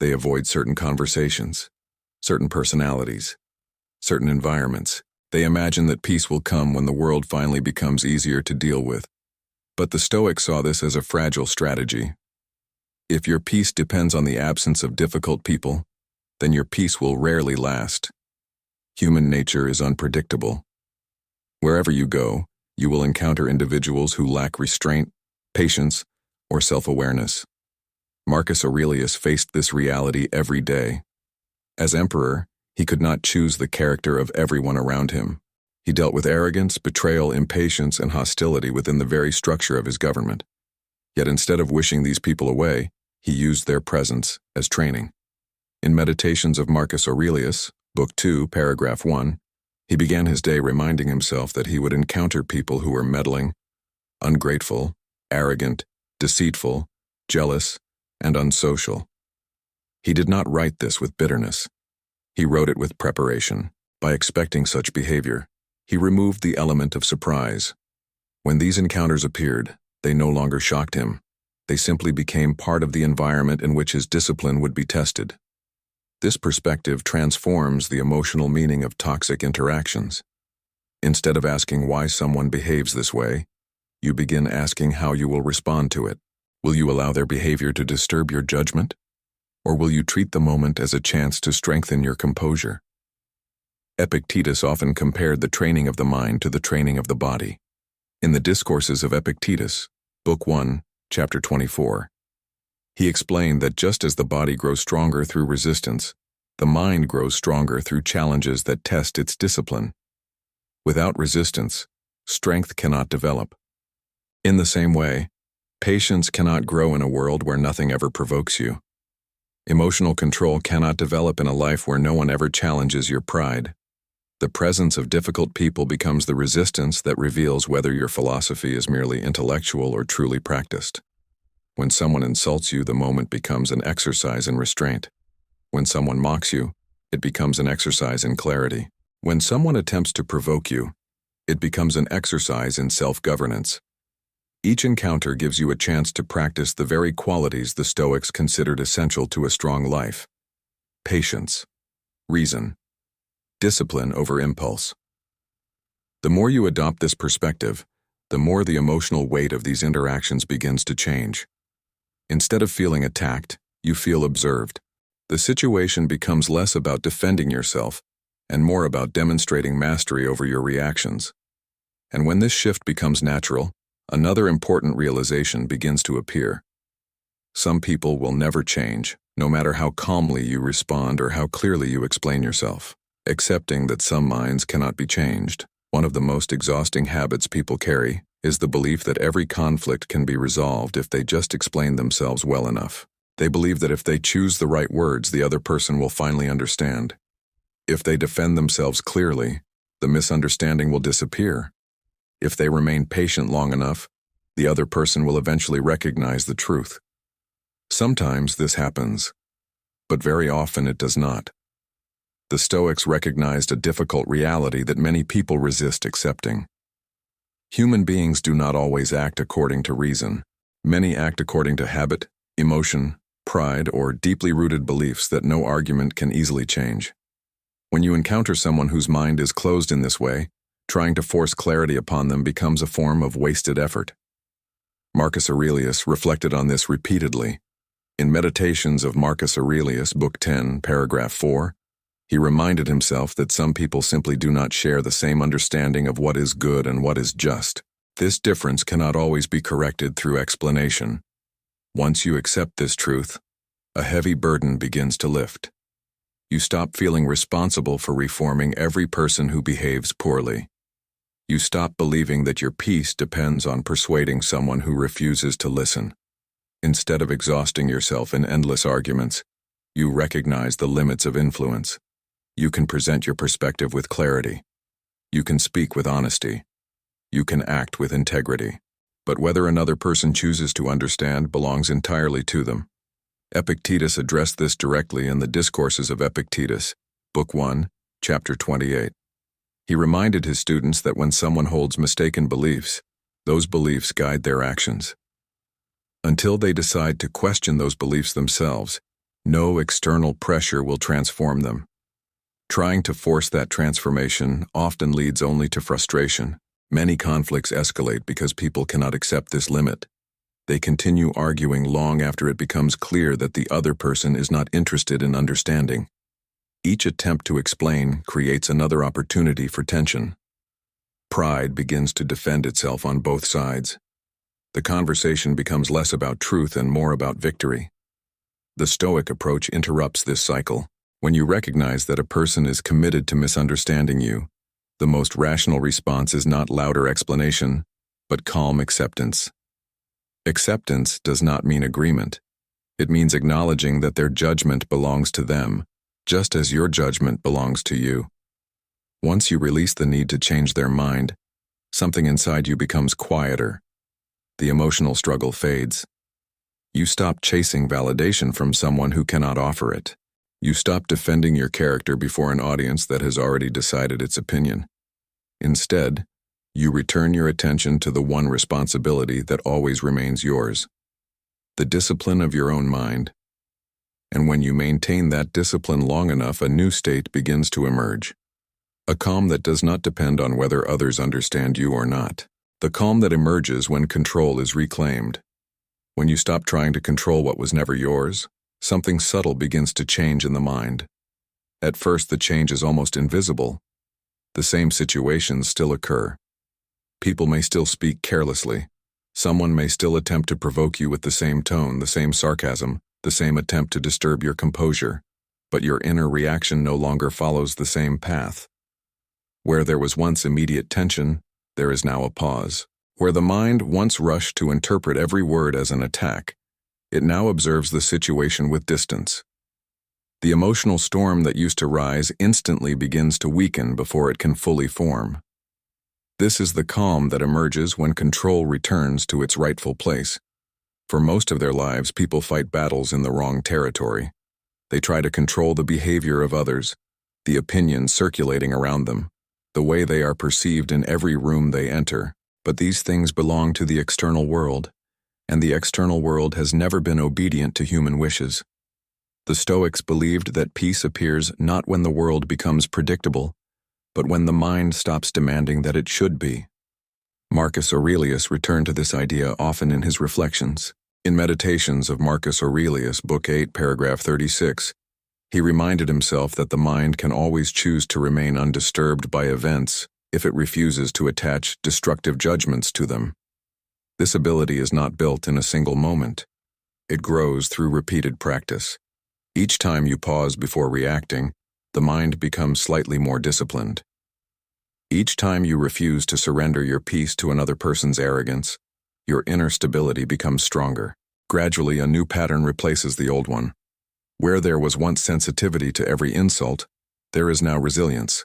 Speaker 1: They avoid certain conversations, certain personalities, certain environments. They imagine that peace will come when the world finally becomes easier to deal with. But the Stoics saw this as a fragile strategy. If your peace depends on the absence of difficult people, then your peace will rarely last. Human nature is unpredictable. Wherever you go, you will encounter individuals who lack restraint, patience, or self-awareness. Marcus Aurelius faced this reality every day. As emperor, he could not choose the character of everyone around him. He dealt with arrogance, betrayal, impatience, and hostility within the very structure of his government. Yet instead of wishing these people away, he used their presence as training. In Meditations of Marcus Aurelius, Book 2, Paragraph 1, he began his day reminding himself that he would encounter people who were meddling, ungrateful, arrogant, deceitful, jealous, and unsocial. He did not write this with bitterness. He wrote it with preparation. By expecting such behavior, he removed the element of surprise. When these encounters appeared, they no longer shocked him. They simply became part of the environment in which his discipline would be tested. This perspective transforms the emotional meaning of toxic interactions. Instead of asking why someone behaves this way, you begin asking how you will respond to it. Will you allow their behavior to disturb your judgment? Or will you treat the moment as a chance to strengthen your composure? Epictetus often compared the training of the mind to the training of the body. In the Discourses of Epictetus, Book 1, Chapter 24, he explained that just as the body grows stronger through resistance, the mind grows stronger through challenges that test its discipline. Without resistance, strength cannot develop. In the same way, patience cannot grow in a world where nothing ever provokes you. Emotional control cannot develop in a life where no one ever challenges your pride. The presence of difficult people becomes the resistance that reveals whether your philosophy is merely intellectual or truly practiced. When someone insults you, the moment becomes an exercise in restraint. When someone mocks you, it becomes an exercise in clarity. When someone attempts to provoke you, it becomes an exercise in self-governance. Each encounter gives you a chance to practice the very qualities the Stoics considered essential to a strong life: patience, reason, discipline over impulse. The more you adopt this perspective, the more the emotional weight of these interactions begins to change. Instead of feeling attacked, you feel observed. The situation becomes less about defending yourself and more about demonstrating mastery over your reactions. And when this shift becomes natural, another important realization begins to appear. Some people will never change, no matter how calmly you respond or how clearly you explain yourself. Accepting that some minds cannot be changed, one of the most exhausting habits people carry, is the belief that every conflict can be resolved if they just explain themselves well enough. They believe that if they choose the right words, the other person will finally understand. If they defend themselves clearly, the misunderstanding will disappear. If they remain patient long enough, the other person will eventually recognize the truth. Sometimes this happens, but very often it does not. The Stoics recognized a difficult reality that many people resist accepting. Human beings do not always act according to reason. Many act according to habit, emotion, pride, or deeply rooted beliefs that no argument can easily change. When you encounter someone whose mind is closed in this way, trying to force clarity upon them becomes a form of wasted effort. Marcus Aurelius reflected on this repeatedly. In Meditations of Marcus Aurelius, Book 10, Paragraph 4, he reminded himself that some people simply do not share the same understanding of what is good and what is just. This difference cannot always be corrected through explanation. Once you accept this truth, a heavy burden begins to lift. You stop feeling responsible for reforming every person who behaves poorly. You stop believing that your peace depends on persuading someone who refuses to listen. Instead of exhausting yourself in endless arguments, you recognize the limits of influence. You can present your perspective with clarity. You can speak with honesty. You can act with integrity. But whether another person chooses to understand belongs entirely to them. Epictetus addressed this directly in the Discourses of Epictetus, Book 1, Chapter 28. He reminded his students that when someone holds mistaken beliefs, those beliefs guide their actions. Until they decide to question those beliefs themselves, no external pressure will transform them. Trying to force that transformation often leads only to frustration. Many conflicts escalate because people cannot accept this limit. They continue arguing long after it becomes clear that the other person is not interested in understanding. Each attempt to explain creates another opportunity for tension. Pride begins to defend itself on both sides. The conversation becomes less about truth and more about victory. The Stoic approach interrupts this cycle. When you recognize that a person is committed to misunderstanding you, the most rational response is not louder explanation, but calm acceptance. Acceptance does not mean agreement. It means acknowledging that their judgment belongs to them, just as your judgment belongs to you. Once you release the need to change their mind, something inside you becomes quieter. The emotional struggle fades. You stop chasing validation from someone who cannot offer it. You stop defending your character before an audience that has already decided its opinion. Instead, you return your attention to the one responsibility that always remains yours: the discipline of your own mind. And when you maintain that discipline long enough, a new state begins to emerge. A calm that does not depend on whether others understand you or not. The calm that emerges when control is reclaimed. When you stop trying to control what was never yours, something subtle begins to change in the mind. At first, the change is almost invisible. The same situations still occur. People may still speak carelessly. Someone may still attempt to provoke you with the same tone, the same sarcasm, the same attempt to disturb your composure, but your inner reaction no longer follows the same path. Where there was once immediate tension, there is now a pause. Where the mind once rushed to interpret every word as an attack, it now observes the situation with distance. The emotional storm that used to rise instantly begins to weaken before it can fully form. This is the calm that emerges when control returns to its rightful place. For most of their lives, people fight battles in the wrong territory. They try to control the behavior of others, the opinions circulating around them, the way they are perceived in every room they enter. But these things belong to the external world, and the external world has never been obedient to human wishes. The Stoics believed that peace appears not when the world becomes predictable, but when the mind stops demanding that it should be. Marcus Aurelius returned to this idea often in his reflections. In Meditations of Marcus Aurelius, Book 8, paragraph 36, he reminded himself that the mind can always choose to remain undisturbed by events if it refuses to attach destructive judgments to them. This ability is not built in a single moment. It grows through repeated practice. Each time you pause before reacting, the mind becomes slightly more disciplined. Each time you refuse to surrender your peace to another person's arrogance, your inner stability becomes stronger. Gradually, a new pattern replaces the old one. Where there was once sensitivity to every insult, there is now resilience.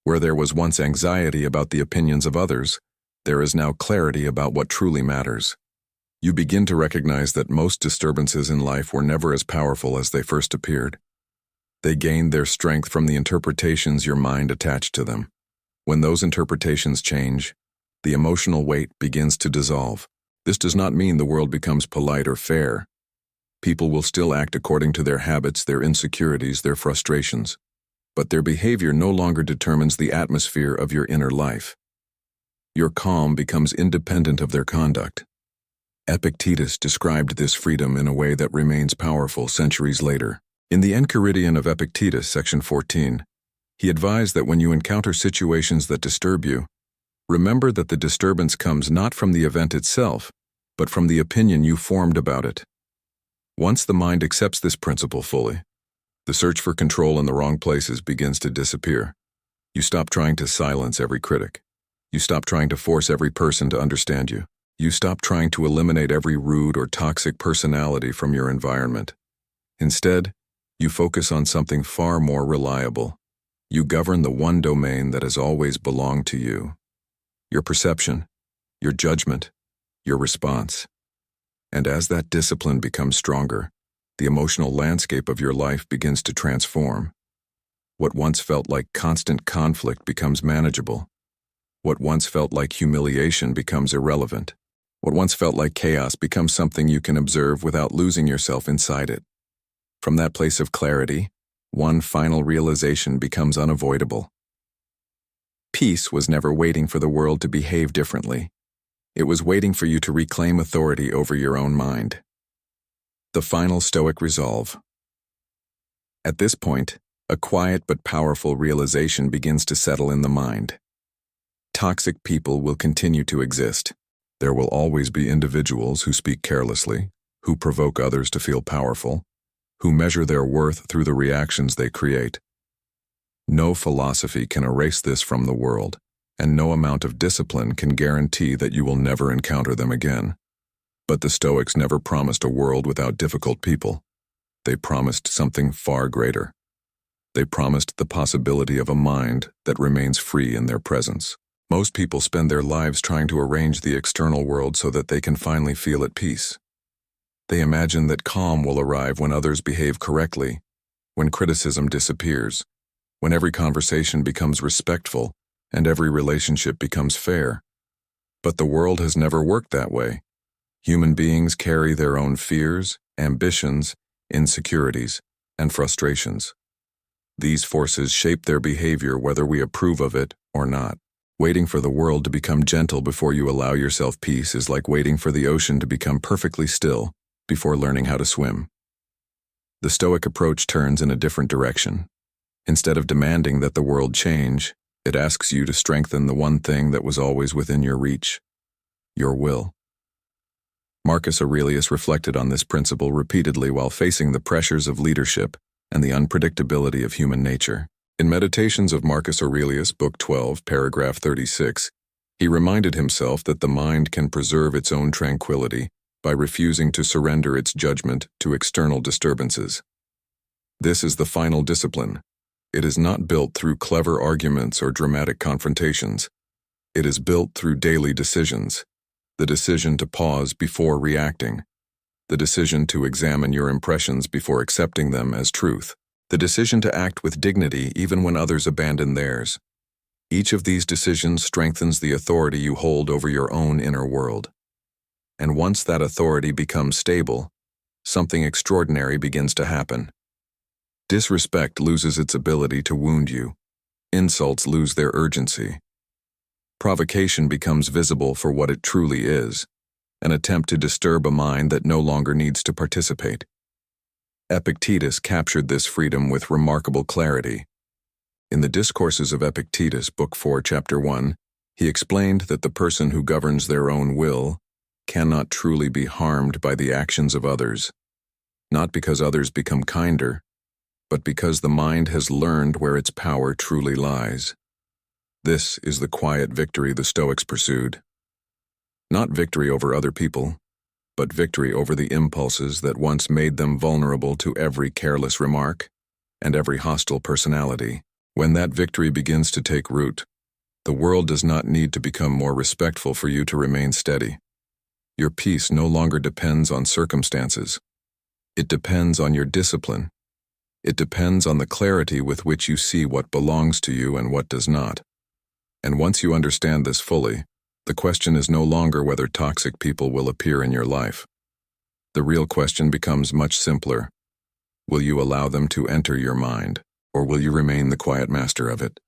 Speaker 1: Where there was once anxiety about the opinions of others, there is now clarity about what truly matters. You begin to recognize that most disturbances in life were never as powerful as they first appeared. They gained their strength from the interpretations your mind attached to them. When those interpretations change, the emotional weight begins to dissolve. This does not mean the world becomes polite or fair. People will still act according to their habits, their insecurities, their frustrations. But their behavior no longer determines the atmosphere of your inner life. Your calm becomes independent of their conduct. Epictetus described this freedom in a way that remains powerful centuries later. In the Enchiridion of Epictetus, section 14, he advised that when you encounter situations that disturb you, remember that the disturbance comes not from the event itself, but from the opinion you formed about it. Once the mind accepts this principle fully, the search for control in the wrong places begins to disappear. You stop trying to silence every critic. You stop trying to force every person to understand you. You stop trying to eliminate every rude or toxic personality from your environment. Instead, you focus on something far more reliable. You govern the one domain that has always belonged to you: your perception, your judgment, your response. And as that discipline becomes stronger, the emotional landscape of your life begins to transform. What once felt like constant conflict becomes manageable. What once felt like humiliation becomes irrelevant. What once felt like chaos becomes something you can observe without losing yourself inside it. From that place of clarity, one final realization becomes unavoidable. Peace was never waiting for the world to behave differently. It was waiting for you to reclaim authority over your own mind. The final Stoic resolve. At this point, a quiet but powerful realization begins to settle in the mind. Toxic people will continue to exist. There will always be individuals who speak carelessly, who provoke others to feel powerful, who measure their worth through the reactions they create. No philosophy can erase this from the world, and no amount of discipline can guarantee that you will never encounter them again. But the Stoics never promised a world without difficult people. They promised something far greater. They promised the possibility of a mind that remains free in their presence. Most people spend their lives trying to arrange the external world so that they can finally feel at peace. They imagine that calm will arrive when others behave correctly, when criticism disappears, when every conversation becomes respectful, and every relationship becomes fair. But the world has never worked that way. Human beings carry their own fears, ambitions, insecurities, and frustrations. These forces shape their behavior whether we approve of it or not. Waiting for the world to become gentle before you allow yourself peace is like waiting for the ocean to become perfectly still before learning how to swim. The Stoic approach turns in a different direction. Instead of demanding that the world change, it asks you to strengthen the one thing that was always within your reach: your will. Marcus Aurelius reflected on this principle repeatedly while facing the pressures of leadership and the unpredictability of human nature. In Meditations of Marcus Aurelius, Book 12, paragraph 36, he reminded himself that the mind can preserve its own tranquility by refusing to surrender its judgment to external disturbances. This is the final discipline. It is not built through clever arguments or dramatic confrontations. It is built through daily decisions. The decision to pause before reacting. The decision to examine your impressions before accepting them as truth. The decision to act with dignity even when others abandon theirs. Each of these decisions strengthens the authority you hold over your own inner world. And once that authority becomes stable, something extraordinary begins to happen. Disrespect loses its ability to wound you. Insults lose their urgency. Provocation becomes visible for what it truly is, an attempt to disturb a mind that no longer needs to participate. Epictetus captured this freedom with remarkable clarity. In the Discourses of Epictetus, Book 4, Chapter 1, he explained that the person who governs their own will cannot truly be harmed by the actions of others, not because others become kinder, but because the mind has learned where its power truly lies. This is the quiet victory the Stoics pursued. Not victory over other people, but victory over the impulses that once made them vulnerable to every careless remark and every hostile personality. When that victory begins to take root, the world does not need to become more respectful for you to remain steady. Your peace no longer depends on circumstances. It depends on your discipline. It depends on the clarity with which you see what belongs to you and what does not. And once you understand this fully, the question is no longer whether toxic people will appear in your life. The real question becomes much simpler. Will you allow them to enter your mind, or will you remain the quiet master of it?